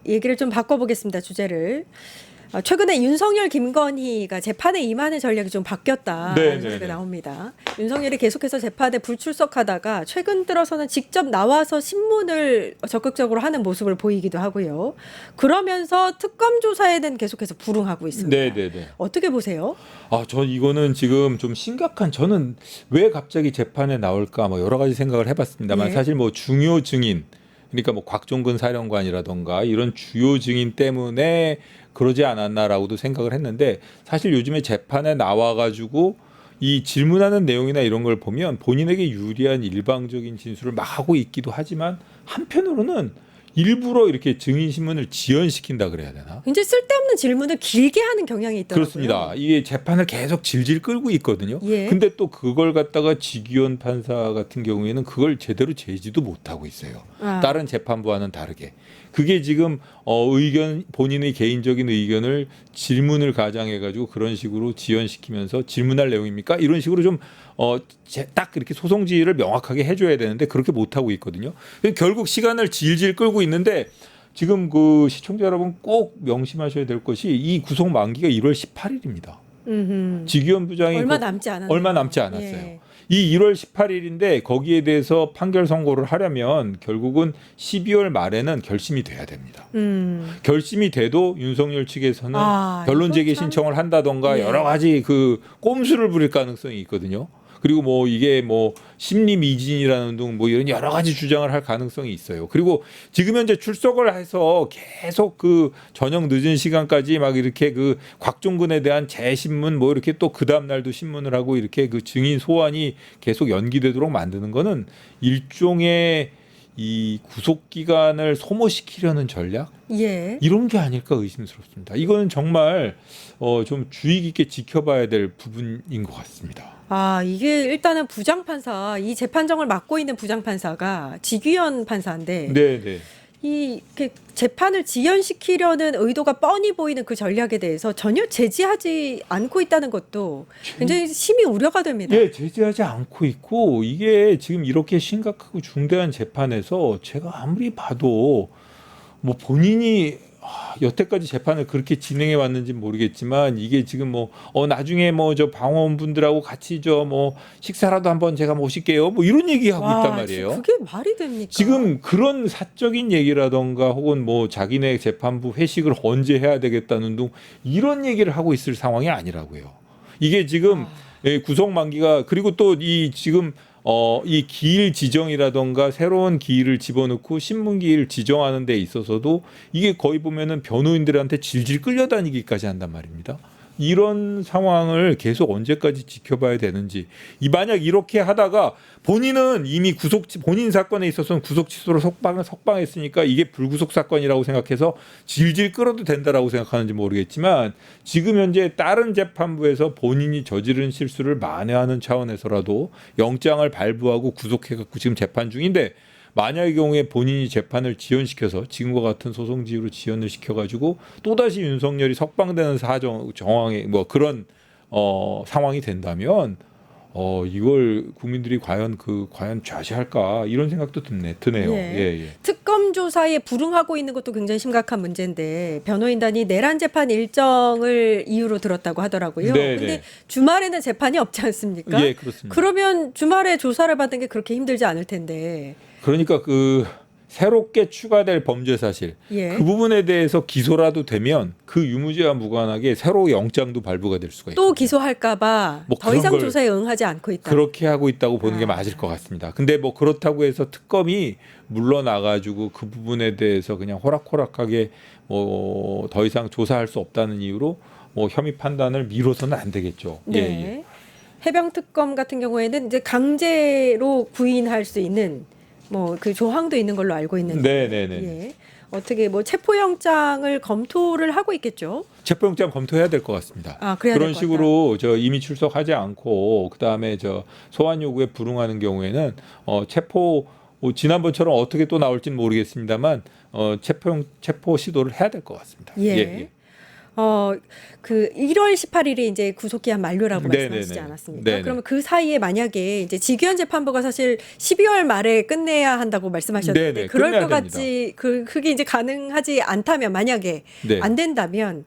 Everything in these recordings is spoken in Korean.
얘기를 좀 바꿔보겠습니다. 주제를. 최근에 윤석열, 김건희가 재판에 임하는 전략이 좀 바뀌었다는 소리가 나옵니다. 윤석열이 계속해서 재판에 불출석하다가 최근 들어서는 직접 나와서 신문을 적극적으로 하는 모습을 보이기도 하고요. 그러면서 특검 조사에는 계속해서 불응하고 있습니다. 네네네. 어떻게 보세요? 저 이거는 지금 좀 심각한, 저는 왜 갑자기 재판에 나올까 뭐 여러 가지 생각을 해봤습니다만, 예. 사실 뭐 중요 증인, 그러니까 뭐 곽종근 사령관이라던가 이런 주요 증인 때문에 그러지 않았나라고도 생각을 했는데, 사실 요즘에 재판에 나와가지고 이 질문하는 내용이나 이런 걸 보면 본인에게 유리한 일방적인 진술을 막 하고 있기도 하지만, 한편으로는 일부러 이렇게 증인 신문을 지연시킨다 그래야 되나? 굉장히 쓸데없는 질문을 길게 하는 경향이 있더라고요. 그렇습니다. 이게 재판을 계속 질질 끌고 있거든요. 예. 근데 또 그걸 갖다가 지기현 판사 같은 경우에는 그걸 제대로 제지도 못하고 있어요. 다른 재판부와는 다르게. 그게 지금 의견, 본인의 개인적인 의견을 질문을 가장해가지고 그런 식으로 지연시키면서 질문할 내용입니까? 이런 식으로 좀 딱 이렇게 소송 지휘를 명확하게 해줘야 되는데 그렇게 못하고 있거든요. 결국 시간을 질질 끌고 있는데, 지금 그 시청자 여러분 꼭 명심하셔야 될 것이 이 구속 만기가 1월 18일입니다. 지기현 부장이 얼마 남지 않았어요. 얼마 남지 않았어요. 예. 이 1월 18일인데 거기에 대해서 판결 선고를 하려면 결국은 12월 말에는 결심이 돼야 됩니다. 결심이 돼도 윤석열 측에서는 변론 제기 신청을 한다던가 예. 여러 가지 그 꼼수를 부릴 가능성이 있거든요. 그리고 뭐 이게 뭐 심리 미진이라는 등 뭐 이런 여러 가지 주장을 할 가능성이 있어요. 그리고 지금 현재 출석을 해서 계속 그 저녁 늦은 시간까지 막 이렇게 그 곽종근에 대한 재신문 뭐 이렇게 또 그 다음 날도 신문을 하고 이렇게 그 증인 소환이 계속 연기되도록 만드는 거는 일종의 이 구속 기간을 소모시키려는 전략? 예. 이런 게 아닐까 의심스럽습니다. 이거는 정말 좀 주의 깊게 지켜봐야 될 부분인 것 같습니다. 이게 일단은 부장판사, 이 재판정을 맡고 있는 부장판사가 지규현 판사인데, 네. 이 재판을 지연시키려는 의도가 뻔히 보이는 그 전략에 대해서 전혀 제지하지 않고 있다는 것도 굉장히 심히 우려가 됩니다. 예, 제지하지 않고 있고, 이게 지금 이렇게 심각하고 중대한 재판에서 제가 아무리 봐도 뭐 본인이 여태까지 재판을 그렇게 진행해 왔는지 모르겠지만, 이게 지금 뭐 나중에 뭐 저 방원분들하고 같이 저 뭐 식사라도 한번 제가 모실게요 뭐 이런 얘기하고 있단 말이에요. 그게 말이 됩니까? 지금 그런 사적인 얘기라던가 혹은 뭐 자기네 재판부 회식을 언제 해야 되겠다는 등 이런 얘기를 하고 있을 상황이 아니라고요. 이게 지금 구속 만기가, 그리고 또 이 지금 이 기일 지정이라던가 새로운 기일을 집어넣고 신문 기일 지정하는 데 있어서도 이게 거의 보면은 변호인들한테 질질 끌려다니기까지 한단 말입니다. 이런 상황을 계속 언제까지 지켜봐야 되는지. 만약 이렇게 하다가 본인은 이미 본인 사건에 있어서는 구속 취소로 석방했으니까 이게 불구속 사건이라고 생각해서 질질 끌어도 된다라고 생각하는지 모르겠지만, 지금 현재 다른 재판부에서 본인이 저지른 실수를 만회하는 차원에서라도 영장을 발부하고 구속해갖고 지금 재판 중인데, 만약의 경우에 본인이 재판을 지연시켜서 지금과 같은 소송 지휘로 지연을 시켜가지고 또다시 윤석열이 석방되는 정황에 뭐 그런 상황이 된다면 이걸 국민들이 과연 좌시할까 이런 생각도 드네요. 예. 특검 조사에 불응하고 있는 것도 굉장히 심각한 문제인데, 변호인단이 내란 재판 일정을 이유로 들었다고 하더라고요. 근데 주말에는 재판이 없지 않습니까? 예, 그렇습니다. 그러면 주말에 조사를 받는 게 그렇게 힘들지 않을 텐데. 그러니까 그 새롭게 추가될 범죄 사실, 그 부분에 대해서 기소라도 되면 그 유무죄와 무관하게 새로 영장도 발부가 될 수가 있고, 또 기소할까봐 뭐 더 이상 조사에 응하지 않고 있다. 그렇게 하고 있다고 보는 게 맞을 것 같습니다. 근데 뭐 그렇다고 해서 특검이 물러나가지고 그 부분에 대해서 그냥 호락호락하게 뭐 더 이상 조사할 수 없다는 이유로 뭐 혐의 판단을 미뤄서는 안 되겠죠. 네. 해병 특검 같은 경우에는 이제 강제로 구인할 수 있는 뭐 그 조항도 있는 걸로 알고 있는데, 네네네. 어떻게 뭐 체포영장을 검토를 하고 있겠죠? 체포영장 검토해야 될 것 같습니다. 그래야 그런 될 것 식으로 저 이미 출석하지 않고 그 다음에 저 소환 요구에 불응하는 경우에는 체포 뭐 지난번처럼 어떻게 또 나올지는 모르겠습니다만 체포 시도를 해야 될 것 같습니다. 그 1월 18일이 이제 구속기한 만료라고 네네네. 말씀하시지 않았습니까? 네네. 그러면 그 사이에 만약에 이제 지기현 재판부가 사실 12월 말에 끝내야 한다고 말씀하셨는데 네네. 그럴 끝내야 것 같지 그게 이제 가능하지 않다면 만약에 네. 안 된다면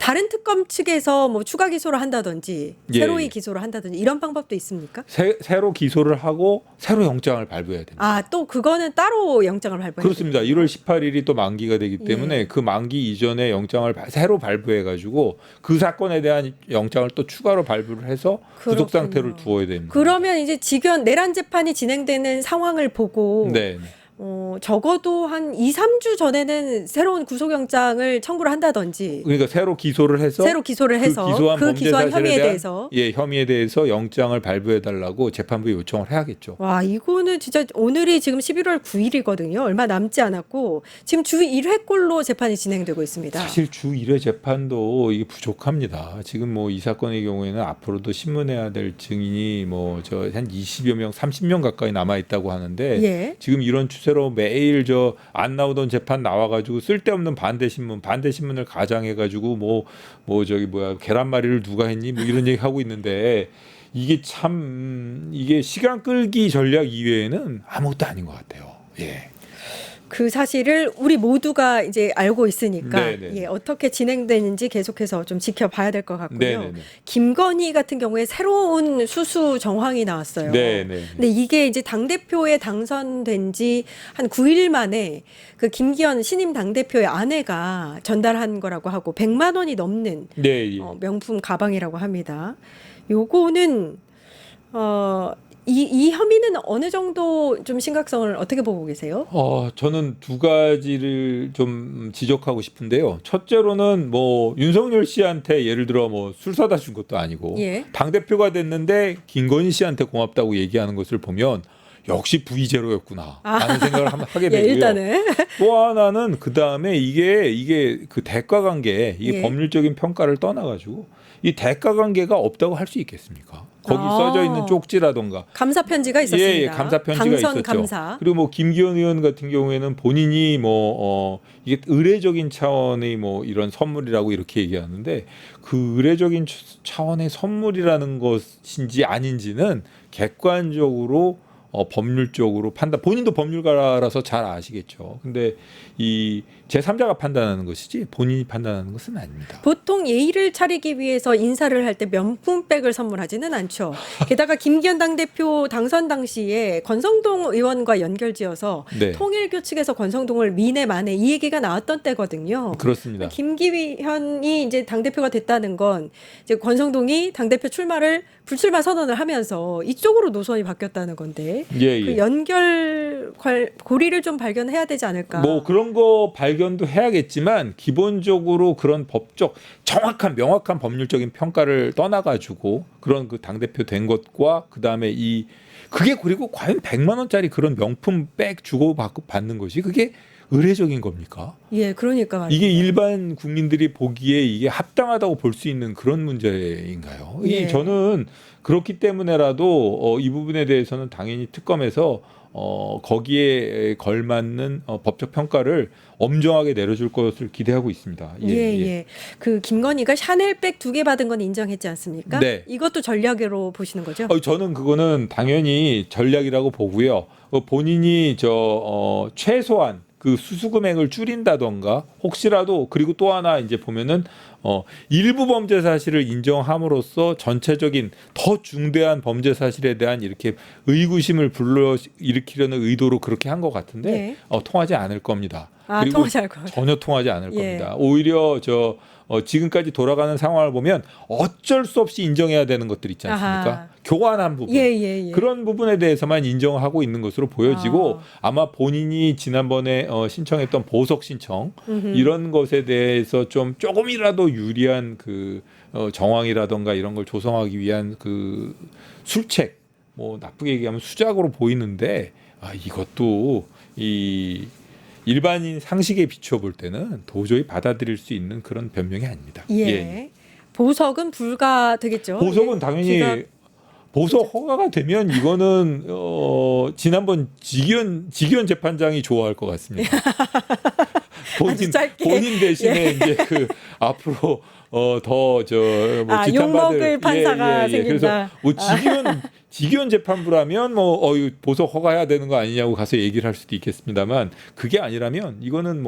다른 특검 측에서 뭐 추가 기소를 한다든지 예, 새로이 예. 기소를 한다든지 이런 방법도 있습니까? 새로 기소를 하고 새로 영장을 발부해야 됩니다. 아, 또 그거는 따로 영장을 발부해야 그렇습니다. 되는군요. 1월 18일이 또 만기가 되기 때문에 예. 그 만기 이전에 영장을 새로 발부해 가지고 그 사건에 대한 영장을 또 추가로 발부를 해서 구속 그렇군요. 상태를 두어야 됩니다. 그러면 이제 지기현 내란 재판이 진행되는 상황을 보고 네. 적어도 한 2, 3주 전에는 새로운 구속영장을 청구를 한다든지 그러니까 새로 기소를 해서 새로 기소를 해서 그 기소한 혐의에 대한, 대해서 혐의에 대해서 영장을 발부해 달라고 재판부에 요청을 해야겠죠. 와, 이거는 진짜 오늘이 지금 11월 9일이거든요. 얼마 남지 않았고 지금 주 1회꼴로 재판이 진행되고 있습니다. 사실 주 1회 재판도 이게 부족합니다. 지금 뭐 이 사건의 경우에는 앞으로도 신문해야 될 증인이 뭐 저 한 20여 명, 30명 가까이 남아 있다고 하는데 예. 지금 이런 추세로 매일 저 안 나오던 재판 나와가지고 쓸데없는 반대 신문을 가장해가지고 뭐 저기 뭐야 계란말이를 누가 했니 뭐 이런 얘기 하고 있는데 이게 참 이게 시간 끌기 전략 이외에는 아무것도 아닌 것 같아요. 예. 그 사실을 우리 모두가 이제 알고 있으니까 네네. 예, 어떻게 진행되는지 계속해서 좀 지켜봐야 될 것 같고요. 네네네. 김건희 같은 경우에 새로운 수수 정황이 나왔어요. 네네. 근데 이게 이제 당대표에 당선된 지 한 9일 만에 그 김기현 신임 당대표의 아내가 전달한 거라고 하고 100만 원이 넘는 네. 예. 명품 가방이라고 합니다. 요거는 이 혐의는 어느 정도 좀 심각성을 어떻게 보고 계세요? 저는 두 가지를 좀 지적하고 싶은데요. 첫째로는 뭐 윤석열 씨한테 예를 들어 뭐 술 사다 준 것도 아니고 예. 당 대표가 됐는데 김건희 씨한테 고맙다고 얘기하는 것을 보면 역시 V0였구나 라는 생각을 하게 예, 되고요. 일단은 또 하나는 그 다음에 이게 그 대가 관계 이게 예. 법률적인 평가를 떠나가지고 이 대가 관계가 없다고 할 수 있겠습니까? 거기 아. 써져 있는 쪽지라던가 감사 편지가 있었습니다. 예, 감사 편지가 당선 있었죠. 감사. 그리고 뭐 김기현 의원 같은 경우에는 본인이 이게 의례적인 차원의 뭐 이런 선물이라고 이렇게 얘기하는데 그 의례적인 차원의 선물이라는 것인지 아닌지는 객관적으로 법률적으로 판단 본인도 법률가라서 잘 아시겠죠. 근데 이 제3자가 판단하는 것이지 본인이 판단하는 것은 아닙니다. 보통 예의를 차리기 위해서 인사를 할 때 명품백을 선물하지는 않죠. 게다가 김기현 당대표 당선 당시에 권성동 의원과 연결지어서 네. 통일교 측에서 권성동을 미네 만에 이 얘기가 나왔던 때거든요. 그렇습니다. 김기현이 이제 당대표가 됐다는 건 이제 권성동이 당대표 불출마 선언을 하면서 이쪽으로 노선이 바뀌었다는 건데 예, 그 예. 고리를 좀 발견해야 되지 않을까. 뭐 그런 거 발견도 해야겠지만 기본적으로 그런 명확한 법률적인 평가를 떠나가지고 그런 그 당대표 된 것과 그다음에 그게 그리고 과연 100만 원짜리 그런 명품 백 주고 받는 것이 그게 의례적인 겁니까? 예, 그러니까 말이에요. 이게 일반 국민들이 보기에 이게 합당하다고 볼 수 있는 그런 문제인가요? 예. 저는 그렇기 때문에라도 이 부분에 대해서는 당연히 특검에서 거기에 걸맞는 법적 평가를 엄정하게 내려줄 것을 기대하고 있습니다. 예. 그 김건희가 샤넬백 2개 받은 건 인정했지 않습니까? 네. 이것도 전략으로 보시는 거죠? 저는 그거는 당연히 전략이라고 보고요. 본인이 최소한 그 수수 금액을 줄인다던가 혹시라도 그리고 또 하나 이제 보면은 일부 범죄 사실을 인정함으로써 전체적인 더 중대한 범죄 사실에 대한 이렇게 의구심을 불러일으키려는 의도로 그렇게 한 것 같은데 네. 통하지 않을 겁니다. 아, 통하지 않을 겁니다. 전혀 통하지 않을 예. 겁니다. 오히려 지금까지 돌아가는 상황을 보면 어쩔 수 없이 인정해야 되는 것들 있지 않습니까? 아하. 교환한 부분. 예. 그런 부분에 대해서만 인정하고 있는 것으로 보여지고 아마 본인이 지난번에 신청했던 보석 신청 이런 것에 대해서 좀 조금이라도 유리한 그 정황이라던가 이런 걸 조성하기 위한 그 술책 뭐 나쁘게 얘기하면 수작으로 보이는데 이것도 이 일반인 상식에 비춰 볼 때는 도저히 받아들일 수 있는 그런 변명이 아닙니다. 예. 보석은 불가되겠죠. 보석은 당연히 보석 허가가 되면 이거는 지난번 지기현 재판장이 좋아할 것 같습니다. 아주 짧게. 본인 대신에 이제 그 앞으로 더저뭐 욕먹을 판사가 생긴다. 그래서 뭐 직위원 재판부라면 보석 허가해야 되는 거 아니냐고 가서 얘기를 할 수도 있겠습니다만 그게 아니라면 이거는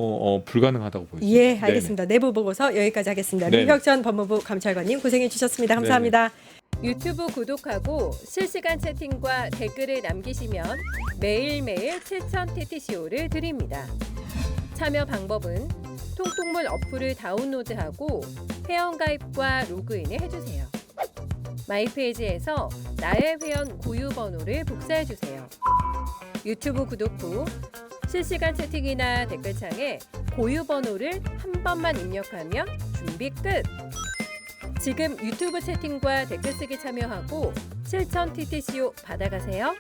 불가능하다고 보입니다. 예, 알겠습니다. 내부 보고서 여기까지 하겠습니다. 네네. 민혁 전 법무부 감찰관님 고생해 주셨습니다. 감사합니다. 유튜브 구독하고 실시간 채팅과 댓글을 남기시면 매일매일 7,000TTCO를 드립니다. 참여 방법은 통통물 어플을 다운로드하고 회원가입과 로그인을 해주세요. 마이페이지에서 나의 회원 고유 번호를 복사해주세요. 유튜브 구독 후 실시간 채팅이나 댓글창에 고유 번호를 한 번만 입력하면 준비 끝! 지금 유튜브 채팅과 댓글 쓰기 참여하고 7,000TTCO 받아가세요.